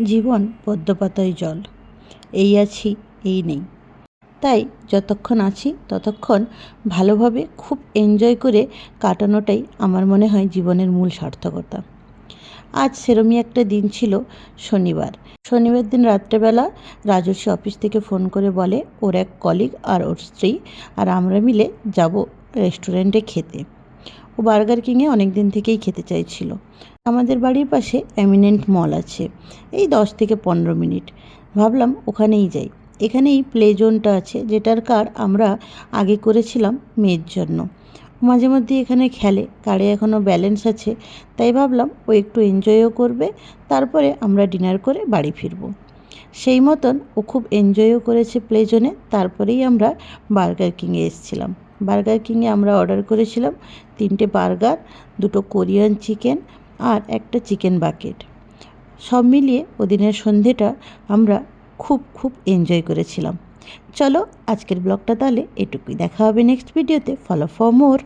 জীবন পদ্মপাতায় জল, এই আছি এই নেই। তাই যতক্ষণ আছি ততক্ষণ ভালোভাবে খুব এনজয় করে কাটানোটাই আমার মনে হয় জীবনের মূল সার্থকতা। আজ সেরমই একটা দিন ছিল, শনিবার। শনিবার দিন রাত্রেবেলা রাজস্বী অফিস থেকে ফোন করে বলে ওর এক কলিগ আর ওর স্ত্রী আর আমরা মিলে যাব রেস্টুরেন্টে খেতে। ও বার্গার কিংয়ে অনেক দিন থেকেই খেতে চাইছিল। আমাদের বাড়ির পাশে এমিনেন্ট মল আছে, এই 10 থেকে 15 মিনিট। ভাবলাম ওখানেই যাই। এখানেই প্লে জোনটা আছে, যেটার কার্ড আমরা আগে করেছিলাম মেয়ের জন্য। মাঝে মধ্যে এখানে খেলে, কার্ডে এখনও ব্যালেন্স আছে, তাই ভাবলাম ও একটু এনজয়ও করবে, তারপরে আমরা ডিনার করে বাড়ি ফিরব। সেই মতন ও খুব এনজয়ও করেছে প্লে জোনে। তারপরেই আমরা বার্গার কিংয়ে এসেছিলাম। বার্গার কিংয়ে আমরা অর্ডার করেছিলাম 3টে বার্গার, 2টো কোরিয়ান চিকেন আর একটা চিকেন বাকেট। সব মিলিয়ে ওদিনের সন্ধেটা আমরা খুব এনজয় করেছিলাম। চলো আজকের ব্লগটা তাহলে এটুকুই। দেখা হবে নেক্সট ভিডিওতে। Follow for more.